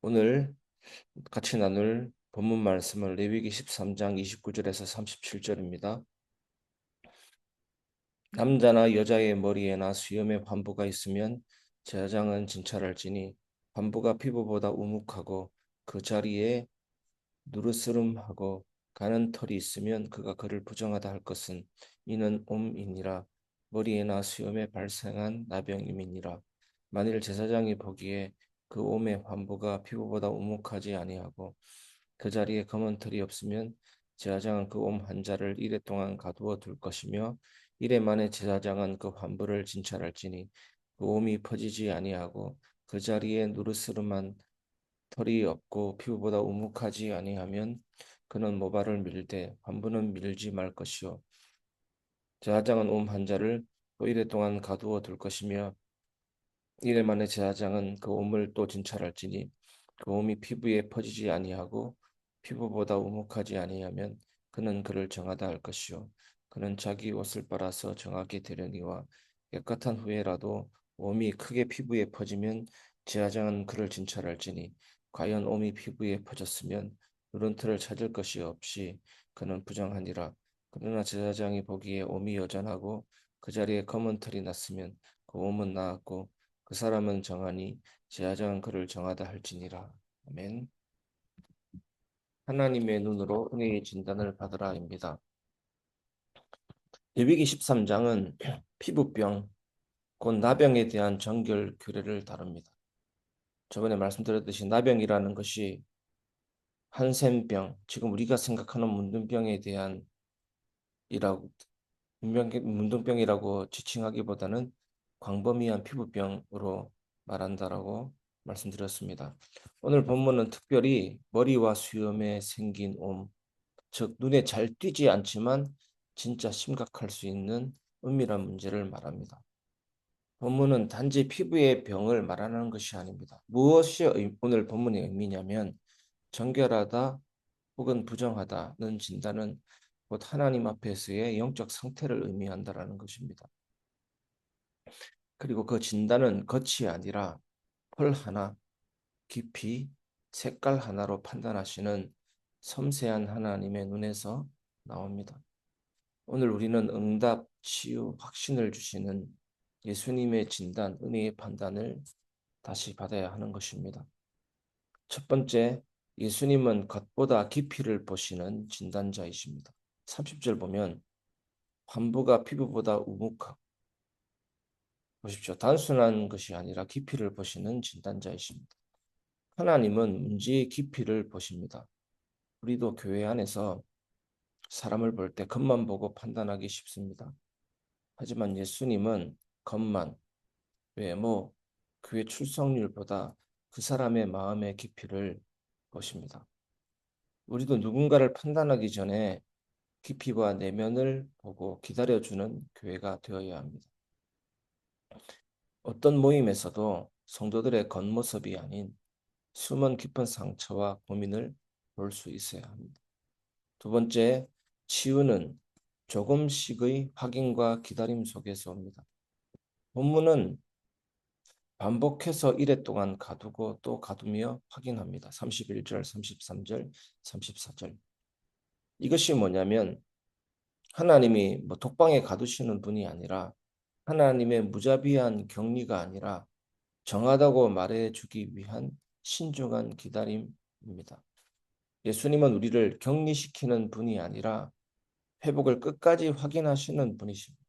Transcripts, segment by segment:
오늘 같이 나눌 본문 말씀은 레위기 13장 29절에서 37절입니다. 남자나 여자의 머리에나 수염에 환부가 있으면 제사장은 진찰할지니 환부가 피부보다 우묵하고 그 자리에 누르스름하고 가는 털이 있으면 그가 그를 부정하다 할 것은 이는 옴이니라. 머리에나 수염에 발생한 나병임이니라. 만일 제사장이 보기에 그 옴의 환부가 피부보다 우묵하지 아니하고 그 자리에 검은 털이 없으면 제사장은 그 옴 환자를 이레 동안 가두어 둘 것이며 이레 만에 제사장은 그 환부를 진찰할지니 그 옴이 퍼지지 아니하고 그 자리에 누르스름한 털이 없고 피부보다 우묵하지 아니하면 그는 모발을 밀되 환부는 밀지 말 것이요 제사장은 옴 환자를 또 이레 동안 가두어 둘 것이며 이래 만에 제사장은 그 옴을 또 진찰할지니 그 옴이 피부에 퍼지지 아니하고 피부보다 우묵하지 아니하면 그는 그를 정하다 할 것이요 그는 자기 옷을 빨아서 정하게 되려니와 깨끗한 후에라도 옴이 크게 피부에 퍼지면 제사장은 그를 진찰할지니 과연 옴이 피부에 퍼졌으면 누른틀을 찾을 것이 없이 그는 부정하니라. 그러나 제사장이 보기에 옴이 여전하고 그 자리에 검은 털이 났으면 그 옴은 나았고 그 사람은 정하니 제사장은 그를 정하다 할지니라. 아멘. 하나님의 눈으로 은혜의 진단을 받으라입니다. 레위기 13장은 피부병, 곧 나병에 대한 정결 규례를 다룹니다. 저번에 말씀드렸듯이 나병이라는 것이 한센병, 지금 우리가 생각하는 문둥병에 대한 이라고 문둥병이라고 지칭하기보다는 광범위한 피부병으로 말한다라고 말씀드렸습니다. 오늘 본문은 특별히 머리와 수염에 생긴 옴, 즉 눈에 잘 띄지 않지만 진짜 심각할 수 있는 은밀한 문제를 말합니다. 본문은 단지 피부의 병을 말하는 것이 아닙니다. 무엇이 오늘 본문의 의미냐면 정결하다 혹은 부정하다는 진단은 곧 하나님 앞에서의 영적 상태를 의미한다라는 것입니다. 그리고 그 진단은 겉이 아니라 펄 하나, 깊이, 색깔 하나로 판단하시는 섬세한 하나님의 눈에서 나옵니다. 오늘 우리는 응답, 치유, 확신을 주시는 예수님의 진단, 은혜의 판단을 다시 받아야 하는 것입니다. 첫 번째, 예수님은 겉보다 깊이를 보시는 진단자이십니다. 30절 보면 환부가 피부보다 우묵하고 보십시오. 단순한 것이 아니라 깊이를 보시는 진단자이십니다. 하나님은 문제의 깊이를 보십니다. 우리도 교회 안에서 사람을 볼 때 겉만 보고 판단하기 쉽습니다. 하지만 예수님은 겉만, 외모, 교회 출석률보다 그 사람의 마음의 깊이를 보십니다. 우리도 누군가를 판단하기 전에 깊이와 내면을 보고 기다려주는 교회가 되어야 합니다. 어떤 모임에서도 성도들의 겉모습이 아닌 숨은 깊은 상처와 고민을 볼 수 있어야 합니다. 두 번째, 치유는 조금씩의 확인과 기다림 속에서 옵니다. 본문은 반복해서 이레 동안 가두고 또 가두며 확인합니다. 31절, 33절, 34절. 이것이 뭐냐면 하나님이 독방에 가두시는 분이 아니라 하나님의 무자비한 격리가 아니라 정하다고 말해주기 위한 신중한 기다림입니다. 예수님은 우리를 격리시키는 분이 아니라 회복을 끝까지 확인하시는 분이십니다.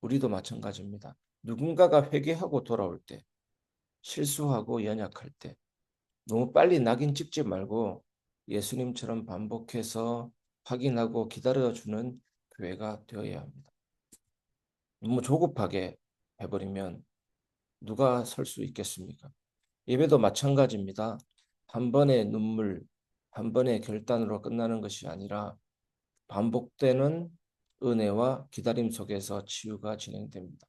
우리도 마찬가지입니다. 누군가가 회개하고 돌아올 때, 실수하고 연약할 때 너무 빨리 낙인 찍지 말고 예수님처럼 반복해서 확인하고 기다려주는 교회가 되어야 합니다. 너무 조급하게 해버리면 누가 설 수 있겠습니까? 예배도 마찬가지입니다. 한 번의 눈물, 한 번의 결단으로 끝나는 것이 아니라 반복되는 은혜와 기다림 속에서 치유가 진행됩니다.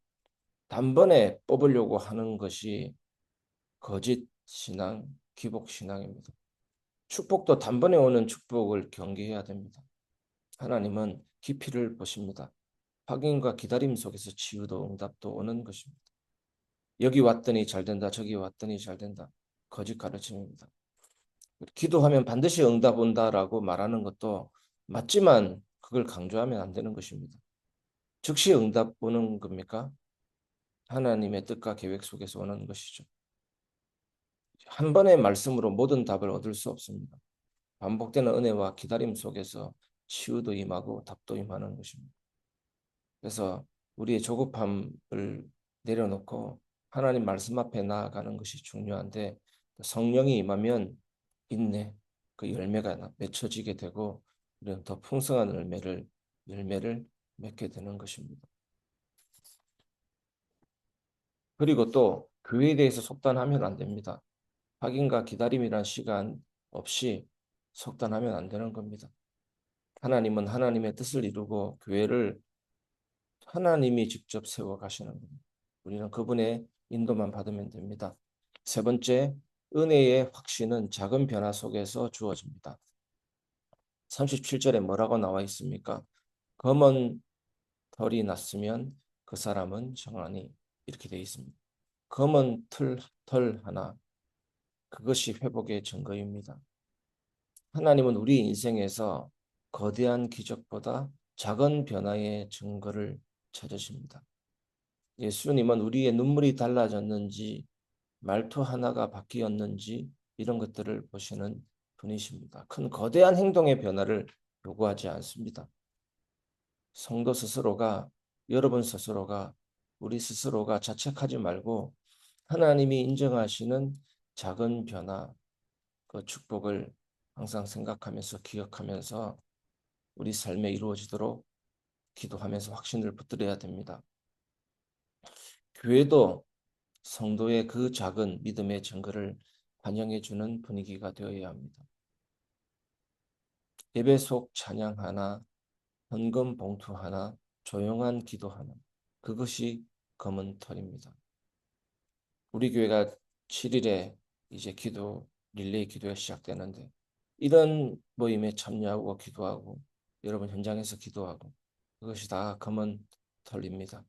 단번에 뽑으려고 하는 것이 거짓 신앙, 기복 신앙입니다. 축복도 단번에 오는 축복을 경계해야 됩니다. 하나님은 깊이를 보십니다. 확인과 기다림 속에서 치유도 응답도 오는 것입니다. 여기 왔더니 잘 된다, 저기 왔더니 잘 된다. 거짓 가르침입니다. 기도하면 반드시 응답 온다라고 말하는 것도 맞지만 그걸 강조하면 안 되는 것입니다. 즉시 응답 오는 겁니까? 하나님의 뜻과 계획 속에서 오는 것이죠. 한 번의 말씀으로 모든 답을 얻을 수 없습니다. 반복되는 은혜와 기다림 속에서 치유도 임하고 답도 임하는 것입니다. 그래서 우리의 조급함을 내려놓고 하나님 말씀 앞에 나아가는 것이 중요한데 성령이 임하면 인내, 그 열매가 맺혀지게 되고 이런 더 풍성한 열매를 맺게 되는 것입니다. 그리고 또 교회에 대해서 속단하면 안 됩니다. 확인과 기다림이란 시간 없이 속단하면 안 되는 겁니다. 하나님은 하나님의 뜻을 이루고 교회를 하나님이 직접 세워 가시는 겁니다. 우리는 그분의 인도만 받으면 됩니다. 세 번째, 은혜의 확신은 작은 변화 속에서 주어집니다. 37절에 뭐라고 나와 있습니까? 검은 털이 났으면 그 사람은 정하니 이렇게 되어 있습니다. 검은 털 하나, 그것이 회복의 증거입니다. 하나님은 우리 인생에서 거대한 기적보다 작은 변화의 증거를 찾으십니다. 예수님은 우리의 눈물이 달라졌는지 말투 하나가 바뀌었는지 이런 것들을 보시는 분이십니다. 큰 거대한 행동의 변화를 요구하지 않습니다. 성도 스스로가 여러분 스스로가 우리 스스로가 자책하지 말고 하나님이 인정하시는 작은 변화 그 축복을 항상 생각하면서 기억하면서 우리 삶에 이루어지도록 기도하면서 확신을 붙들어야 됩니다. 교회도 성도의 그 작은 믿음의 증거를 반영해주는 분위기가 되어야 합니다. 예배 속 찬양 하나, 헌금 봉투 하나, 조용한 기도 하나, 그것이 검은 털입니다. 우리 교회가 7일에 이제 릴레이 기도가 시작되는데 이런 모임에 참여하고 기도하고 여러분 현장에서 기도하고 그것이 다 검은 털입니다.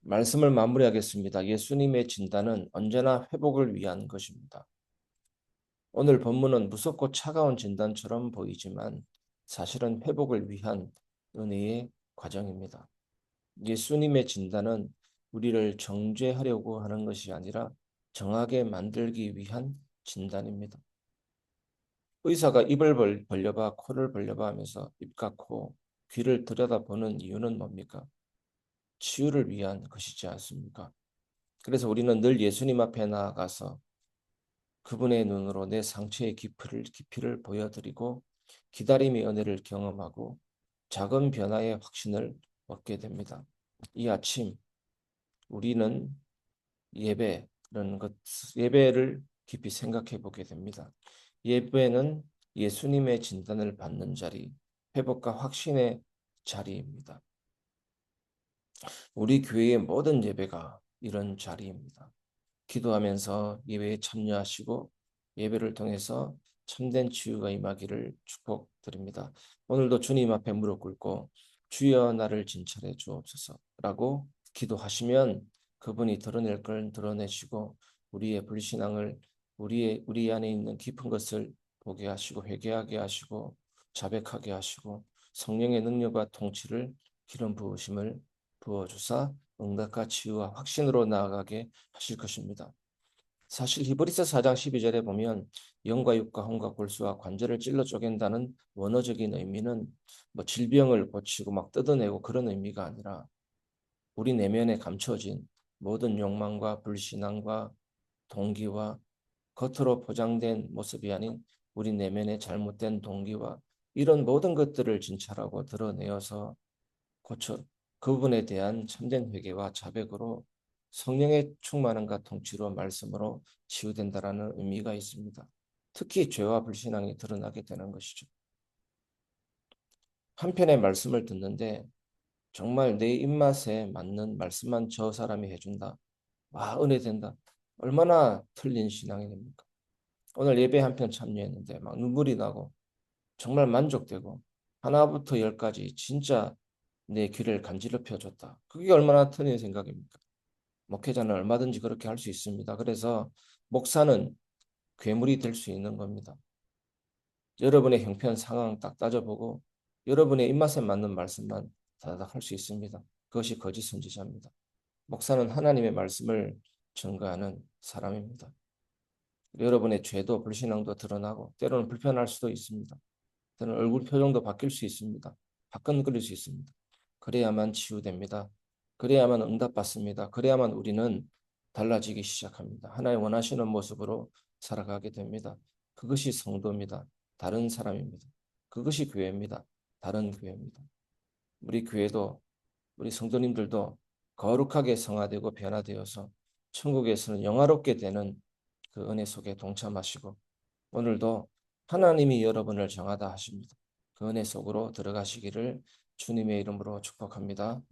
말씀을 마무리하겠습니다. 예수님의 진단은 언제나 회복을 위한 것입니다. 오늘 본문은 무섭고 차가운 진단처럼 보이지만 사실은 회복을 위한 은혜의 과정입니다. 예수님의 진단은 우리를 정죄하려고 하는 것이 아니라 정하게 만들기 위한 진단입니다. 의사가 입을 벌려봐 코를 벌려봐 하면서 입과 코, 귀를 들여다보는 이유는 뭡니까? 치유를 위한 것이지 않습니까? 그래서 우리는 늘 예수님 앞에 나아가서 그분의 눈으로 내 상처의 깊이를 보여드리고 기다림의 은혜를 경험하고 작은 변화의 확신을 얻게 됩니다. 이 아침 우리는 예배를 깊이 생각해 보게 됩니다. 예배는 예수님의 진단을 받는 자리, 회복과 확신의 자리입니다. 우리 교회의 모든 예배가 이런 자리입니다. 기도하면서 예배에 참여하시고 예배를 통해서 참된 치유가 임하기를 축복드립니다. 오늘도 주님 앞에 무릎 꿇고 주여 나를 진찰해 주옵소서라고 기도하시면 그분이 드러낼 걸 드러내시고 우리의 불신앙을 우리 안에 있는 깊은 것을 보게 하시고 회개하게 하시고 자백하게 하시고 성령의 능력과 통치를 기름 부으심을 부어주사 응답과 치유와 확신으로 나아가게 하실 것입니다. 사실 히브리서 4장 12절에 보면 영과 육과 혼과 골수와 관절을 찔러 쪼갠다는 원어적인 의미는 뭐 질병을 고치고 막 뜯어내고 그런 의미가 아니라 우리 내면에 감춰진 모든 욕망과 불신앙과 동기와 겉으로 포장된 모습이 아닌 우리 내면의 잘못된 동기와 이런 모든 것들을 진찰하고 드러내어서 고쳐 그분에 대한 참된 회개와 자백으로 성령의 충만함과 통치로 말씀으로 치유된다라는 의미가 있습니다. 특히 죄와 불신앙이 드러나게 되는 것이죠. 한편의 말씀을 듣는데 정말 내 입맛에 맞는 말씀만 저 사람이 해준다. 와, 은혜 된다. 얼마나 틀린 신앙이 됩니까? 오늘 예배 한 편 참여했는데 막 눈물이 나고 정말 만족되고 하나부터 열까지 진짜 내 귀를 간지럽혀 줬다. 그게 얼마나 틀린 생각입니까? 목회자는 얼마든지 그렇게 할 수 있습니다. 그래서 목사는 괴물이 될 수 있는 겁니다. 여러분의 형편 상황 딱 따져보고 여러분의 입맛에 맞는 말씀만 다닥 할 수 있습니다. 그것이 거짓 선지자입니다. 목사는 하나님의 말씀을 전가하는 사람입니다. 여러분의 죄도 불신앙도 드러나고 때로는 불편할 수도 있습니다. 때로는 얼굴 표정도 바뀔 수 있습니다. 화끈거릴 수 있습니다. 그래야만 치유됩니다. 그래야만 응답받습니다. 그래야만 우리는 달라지기 시작합니다. 하나님 원하시는 모습으로 살아가게 됩니다. 그것이 성도입니다. 다른 사람입니다. 그것이 교회입니다. 다른 교회입니다. 우리 교회도 우리 성도님들도 거룩하게 성화되고 변화되어서 천국에서는 영화롭게 되는 그 은혜 속에 동참하시고 오늘도 하나님이 여러분을 정하다 하십니다. 그 은혜 속으로 들어가시기를 주님의 이름으로 축복합니다.